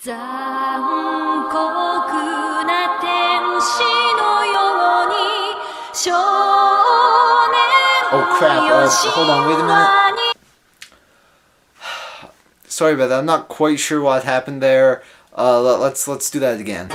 残酷な天使のように少年 Oh crap, hold on, wait a minute. Sorry about that, I'm not quite sure what happened there. Let's do that again.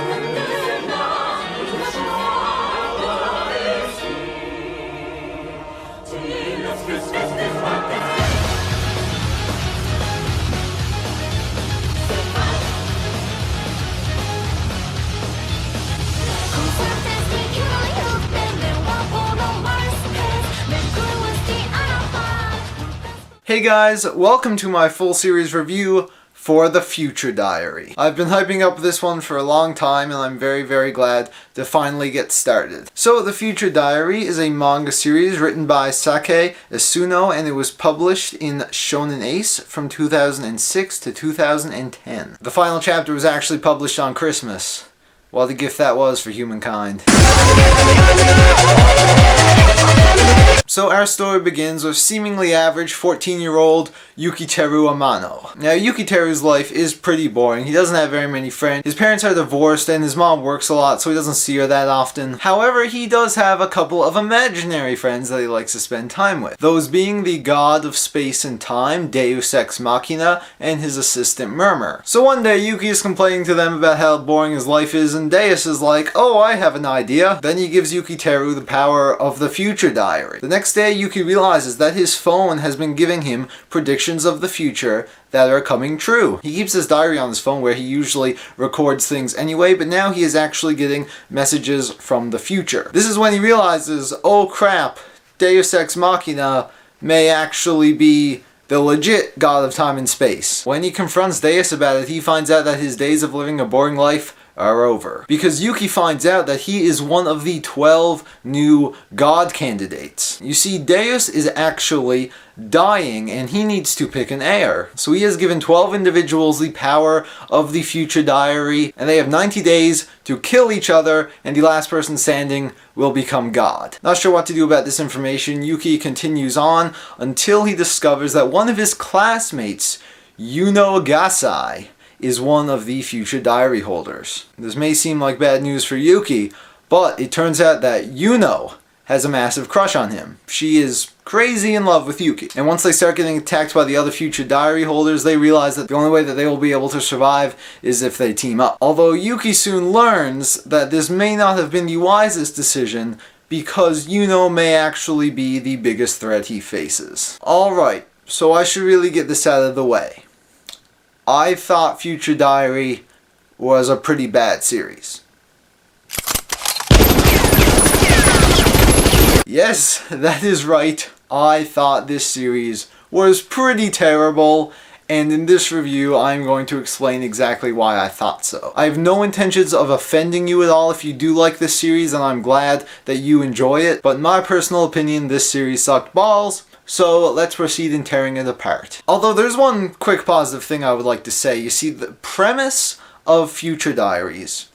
Hey guys, welcome to my full series review for The Future Diary. I've been hyping up this one for a long time and I'm very glad to finally get started. So The Future Diary is a manga series written by Sake Isuno and it was published in Shonen Ace from 2006 to 2010. The final chapter was actually published on Christmas. What a gift that was for humankind. So our story begins with seemingly average 14-year-old Yukiteru Amano. Now Yukiteru's life is pretty boring. He doesn't have very many friends. His parents are divorced and his mom works a lot so he doesn't see her that often. However, he does have a couple of imaginary friends that he likes to spend time with. Those being the god of space and time, Deus Ex Machina, and his assistant Murmur. So one day Yuki is complaining to them about how boring his life is and Deus is like, oh, I have an idea. Then he gives Yukiteru the power of the Future Diary. The next day, Yuki realizes that his phone has been giving him predictions of the future that are coming true. He keeps his diary on his phone where he usually records things anyway, but now he is actually getting messages from the future. This is when he realizes, oh crap, Deus Ex Machina may actually be the legit god of time and space. When he confronts Deus about it, he finds out that his days of living a boring life are over. Because Yuki finds out that he is one of the 12 new god candidates. You see, Deus is actually dying and he needs to pick an heir. So he has given 12 individuals the power of the Future Diary and they have 90 days to kill each other and the last person standing will become god. Not sure what to do about this information, Yuki continues on until he discovers that one of his classmates, Yuno Gasai, is one of the Future Diary holders. This may seem like bad news for Yuki, but it turns out that Yuno has a massive crush on him. She is crazy in love with Yuki. And once they start getting attacked by the other Future Diary holders, they realize that the only way that they will be able to survive is if they team up. Although Yuki soon learns that this may not have been the wisest decision because Yuno may actually be the biggest threat he faces. Alright, so I should really get this out of the way. I thought Future Diary was a pretty bad series. Yes, that is right. I thought this series was pretty terrible, and in this review I'm going to explain exactly why I thought so. I have no intentions of offending you at all if you do like this series, and I'm glad that you enjoy it, but in my personal opinion, this series sucked balls. So let's proceed in tearing it apart. Although there's one quick positive thing I would like to say. You see, the premise of Future Diaries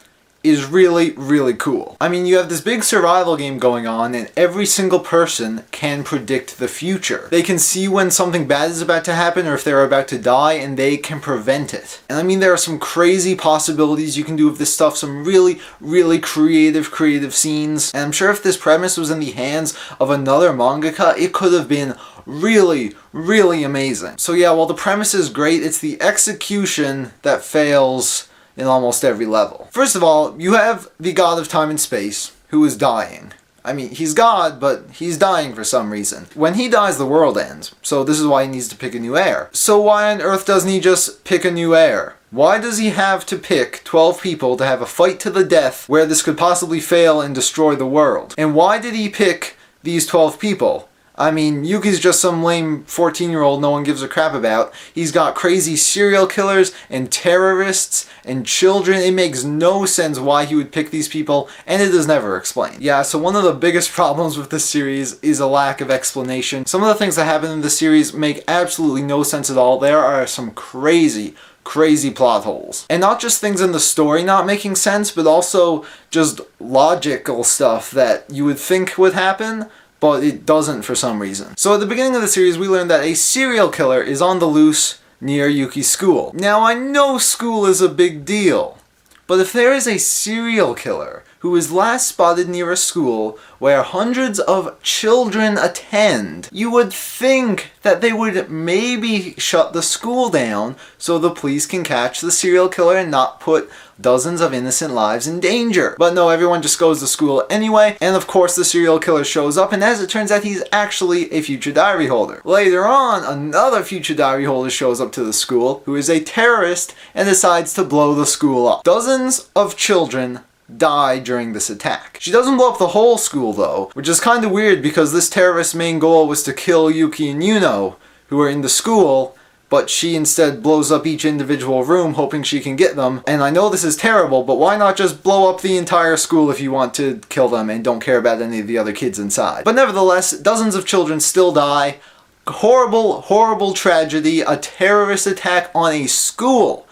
is really cool. I mean, you have this big survival game going on and every single person can predict the future. They can see when something bad is about to happen or if they're about to die and they can prevent it. And I mean, there are some crazy possibilities you can do with this stuff, some really creative scenes. And I'm sure if this premise was in the hands of another mangaka, it could have been really amazing. So yeah, while the premise is great, it's the execution that fails in almost every level. First of all, you have the god of time and space who is dying. I mean, he's God, but he's dying for some reason. When he dies, the world ends. So this is why he needs to pick a new heir. So why on earth doesn't he just pick a new heir? Why does he have to pick 12 people to have a fight to the death where this could possibly fail and destroy the world? And why did he pick these 12 people? I mean, Yuki's just some lame 14-year-old no one gives a crap about. He's got crazy serial killers and terrorists and children. It makes no sense why he would pick these people, and it is never explained. Yeah, so one of the biggest problems with this series is a lack of explanation. Some of the things that happen in the series make absolutely no sense at all. There are some crazy plot holes. And not just things in the story not making sense, but also just logical stuff that you would think would happen, but it doesn't for some reason. So at the beginning of the series, we learned that a serial killer is on the loose near Yuki's school. Now, I know school is a big deal, but if there is a serial killer who is last spotted near a school where hundreds of children attend, you would think that they would maybe shut the school down so the police can catch the serial killer and not put dozens of innocent lives in danger. But no, everyone just goes to school anyway, and of course the serial killer shows up, and as it turns out, he's actually a future diary holder. Later on, another future diary holder shows up to the school, who is a terrorist, and decides to blow the school up. Dozens of children die during this attack. She doesn't blow up the whole school though, which is kind of weird because this terrorist's main goal was to kill Yuki and Yuno, who are in the school, but she instead blows up each individual room hoping she can get them. And I know this is terrible, but why not just blow up the entire school if you want to kill them and don't care about any of the other kids inside? But nevertheless, dozens of children still die. Horrible, horrible tragedy, a terrorist attack on a school.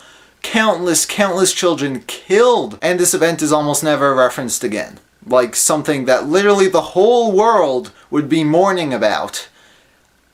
Countless children killed. And this event is almost never referenced again. Like something that literally the whole world would be mourning about.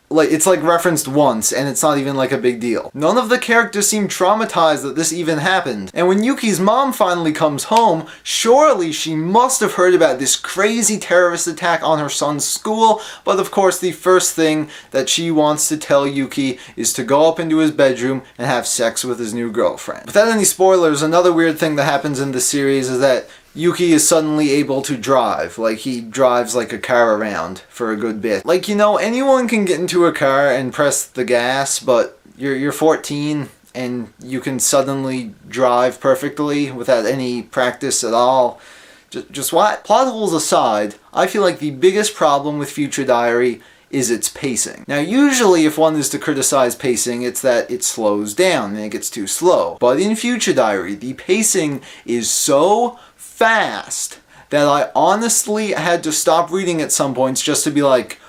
Like, it's like referenced once, and it's not even like a big deal. None of the characters seem traumatized that this even happened. And when Yuki's mom finally comes home, surely she must have heard about this crazy terrorist attack on her son's school, but of course the first thing that she wants to tell Yuki is to go up into his bedroom and have sex with his new girlfriend. Without any spoilers, another weird thing that happens in this series is that Yuki is suddenly able to drive. Like, he drives like a car around for a good bit. Like, you know, anyone can get into a car and press the gas, but you're 14 and you can suddenly drive perfectly without any practice at all. Just what? Plot holes aside, I feel like the biggest problem with Future Diary is its pacing. Now, usually if one is to criticize pacing, it's that it slows down and it gets too slow. But in Future Diary, the pacing is so fast that I honestly had to stop reading at some points just to be like,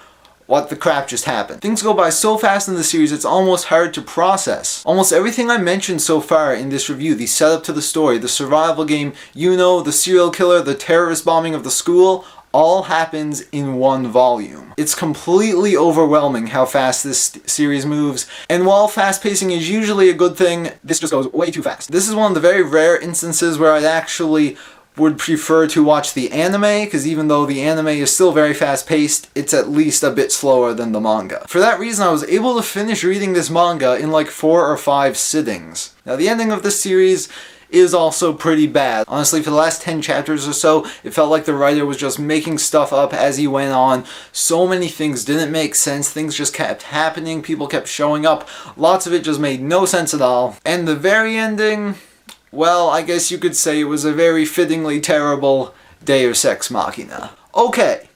what the crap just happened? Things go by so fast in the series, it's almost hard to process. Almost everything I mentioned so far in this review, the setup to the story, the survival game, Yuno, the serial killer, the terrorist bombing of the school, all happens in one volume. It's completely overwhelming how fast this series moves, and while fast pacing is usually a good thing, this just goes way too fast. This is one of the very rare instances where I'd actually would prefer to watch the anime, because even though the anime is still very fast-paced, it's at least a bit slower than the manga. For that reason, I was able to finish reading this manga in like 4 or 5 sittings. Now, the ending of this series is also pretty bad. Honestly, for the last 10 chapters or so, it felt like the writer was just making stuff up as he went on. So many things didn't make sense, things just kept happening, people kept showing up, lots of it just made no sense at all. And the very ending, well, I guess you could say it was a very fittingly terrible Deus Ex Machina. Okay,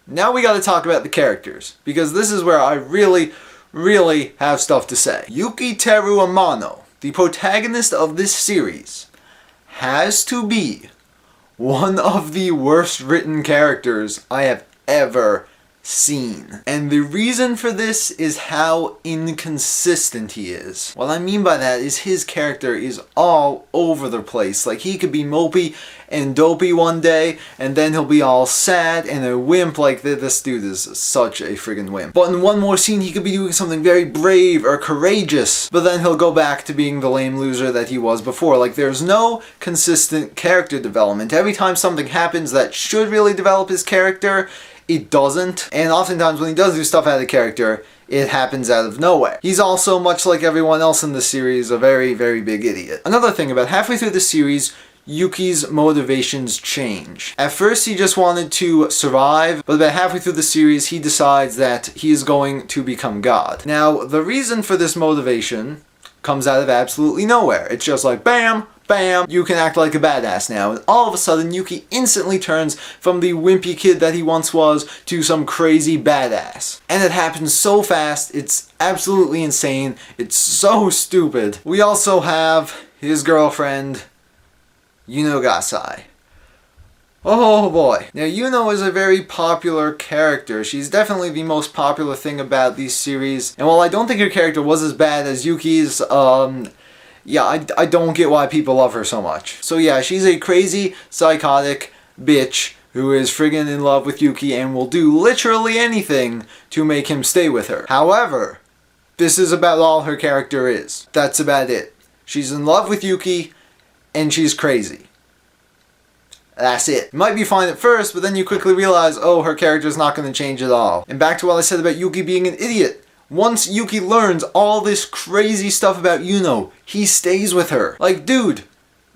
now we gotta talk about the characters, because this is where I really have stuff to say. Yukiteru Amano, the protagonist of this series, has to be one of the worst written characters I have ever seen. And the reason for this is how inconsistent he is. What I mean by that is his character is all over the place. Like, he could be mopey and dopey one day, and then he'll be all sad and a wimp. Like, this dude is such a friggin' wimp. But in one more scene, he could be doing something very brave or courageous, but then he'll go back to being the lame loser that he was before. Like, there's no consistent character development. Every time something happens that should really develop his character, it doesn't, and oftentimes when he does do stuff out of character, it happens out of nowhere. He's also, much like everyone else in the series, a very big idiot. Another thing, about halfway through the series, Yuki's motivations change. At first he just wanted to survive, but about halfway through the series he decides that he is going to become God. Now, the reason for this motivation comes out of absolutely nowhere. It's just like, bam! Bam! You can act like a badass now. And all of a sudden, Yuki instantly turns from the wimpy kid that he once was to some crazy badass. And it happens so fast, it's absolutely insane. It's so stupid. We also have his girlfriend, Yuno Gasai. Oh boy. Now, Yuno is a very popular character. She's definitely the most popular thing about these series. And while I don't think her character was as bad as Yuki's, yeah, I don't get why people love her so much. So yeah, she's a crazy, psychotic bitch who is friggin' in love with Yuki and will do literally anything to make him stay with her. However, This is about all her character is. That's about it. She's in love with Yuki, and she's crazy. That's it. It might be fine at first, but then you quickly realize, oh, her character's not going to change at all. And back to what I said about Yuki being an idiot. Once Yuki learns all this crazy stuff about Yuno, he stays with her. Like, dude,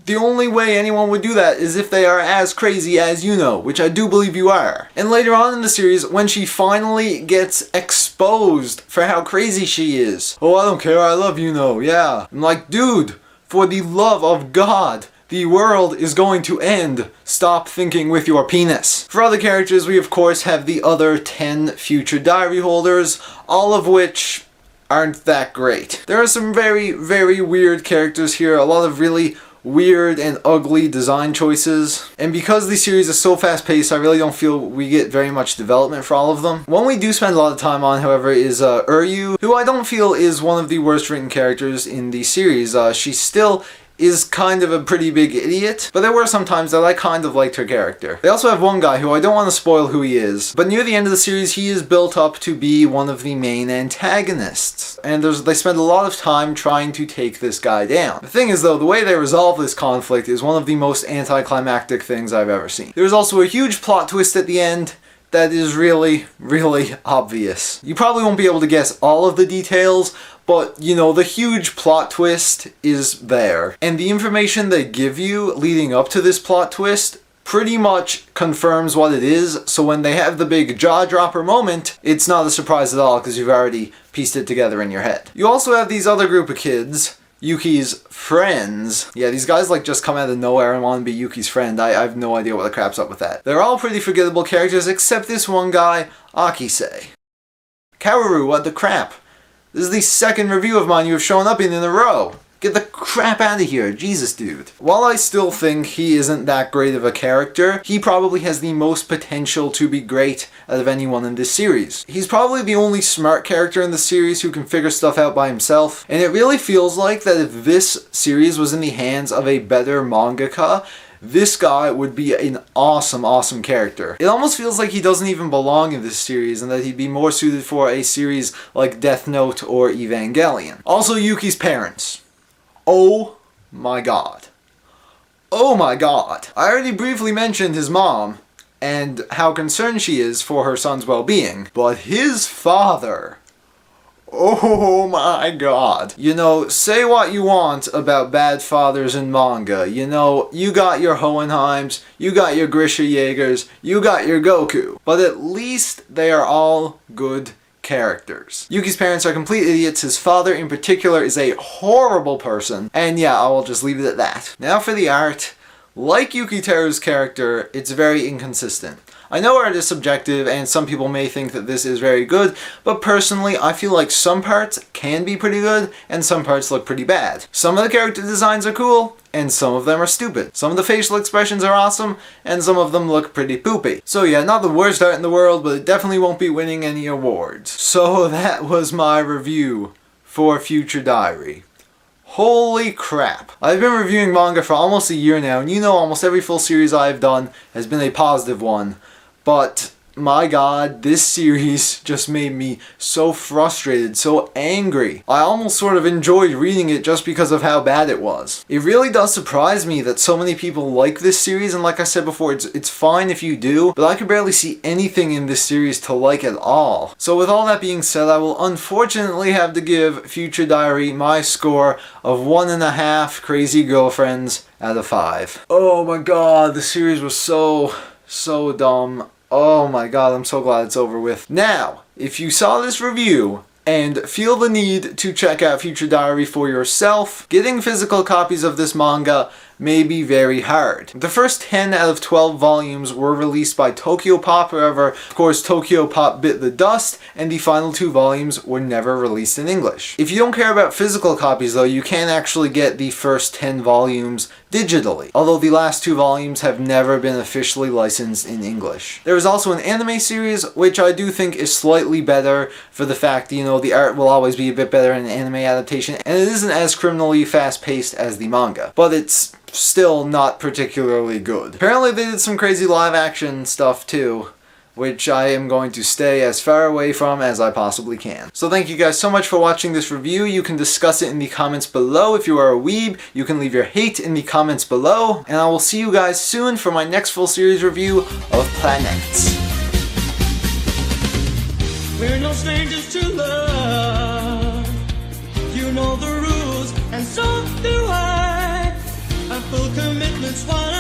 the only way anyone would do that is if they are as crazy as Yuno, which I do believe you are. And later on in the series, when she finally gets exposed for how crazy she is. Oh, I don't care, I love Yuno, yeah. I'm like, dude, for the love of God, the world is going to end. Stop thinking with your penis. For other characters, we of course have the other 10 future diary holders, all of which aren't that great. There are some very, very weird characters here, a lot of really weird and ugly design choices. And because the series is so fast paced, I really don't feel we get very much development for all of them. One we do spend a lot of time on, however, is Uryu, who I don't feel is one of the worst written characters in the series. She still is kind of a pretty big idiot, but there were some times that I kind of liked her character. They also have one guy who I don't want to spoil who he is, but near the end of the series he is built up to be one of the main antagonists, and they spend a lot of time trying to take this guy down. The thing is though, the way they resolve this conflict is one of the most anticlimactic things I've ever seen. There's also a huge plot twist at the end that is really, really obvious. You probably won't be able to guess all of the details, but, you know, the huge plot twist is there. And the information they give you leading up to this plot twist pretty much confirms what it is, so when they have the big jaw-dropper moment, it's not a surprise at all because you've already pieced it together in your head. You also have these other group of kids, Yuki's friends. Yeah, these guys like just come out of nowhere and want to be Yuki's friend. I have no idea what the crap's up with that. They're all pretty forgettable characters except this one guy, Akise. Kaworu, what the crap? This is the second review of mine you have shown up in a row. Get the crap out of here, Jesus dude. While I still think he isn't that great of a character, he probably has the most potential to be great out of anyone in this series. He's probably the only smart character in the series who can figure stuff out by himself, and it really feels like that if this series was in the hands of a better mangaka, this guy would be an awesome, awesome character. It almost feels like he doesn't even belong in this series and that he'd be more suited for a series like Death Note or Evangelion. Also, Yuki's parents. Oh my god. Oh my god. I already briefly mentioned his mom and how concerned she is for her son's well-being, but his father... oh my god. You know, say what you want about bad fathers in manga. You know, you got your Hohenheims, you got your Grisha Jaegers, you got your Goku. But at least they are all good characters. Yuki's parents are complete idiots. His father in particular is a horrible person. And yeah, I will just leave it at that. Now for the art. Like Yukiteru's character, it's very inconsistent. I know art is subjective and some people may think that this is very good, but personally I feel like some parts can be pretty good and some parts look pretty bad. Some of the character designs are cool and some of them are stupid. Some of the facial expressions are awesome and some of them look pretty poopy. So yeah, not the worst art in the world, but it definitely won't be winning any awards. So that was my review for Future Diary. Holy crap. I've been reviewing manga for almost a year now, and you know almost every full series I've done has been a positive one. But, my god, this series just made me so frustrated, so angry. I almost sort of enjoyed reading it just because of how bad it was. It really does surprise me that so many people like this series, and like I said before, it's fine if you do, but I could barely see anything in this series to like at all. So with all that being said, I will unfortunately have to give Future Diary my score of 1.5 crazy girlfriends out of 5. Oh my god, the series was so dumb. Oh my god, I'm so glad it's over with. Now, if you saw this review and feel the need to check out Future Diary for yourself, getting physical copies of this manga may be very hard. The first 10 out of 12 volumes were released by Tokyopop, however, of course Tokyopop bit the dust, and the final 2 volumes were never released in English. If you don't care about physical copies though, you can actually get the first 10 volumes digitally, although the last 2 volumes have never been officially licensed in English. There is also an anime series, which I do think is slightly better for the fact that, you know, the art will always be a bit better in an anime adaptation, and it isn't as criminally fast-paced as the manga, but it's still not particularly good. Apparently they did some crazy live action stuff too. which I am going to stay as far away from as I possibly can. So thank you guys so much for watching this review. You can discuss it in the comments below. If you are a weeb, you can leave your hate in the comments below. And I will see you guys soon for my next full series review of Planets. We're no strangers to love. You know the rules, and so do I. Our full commitment's one.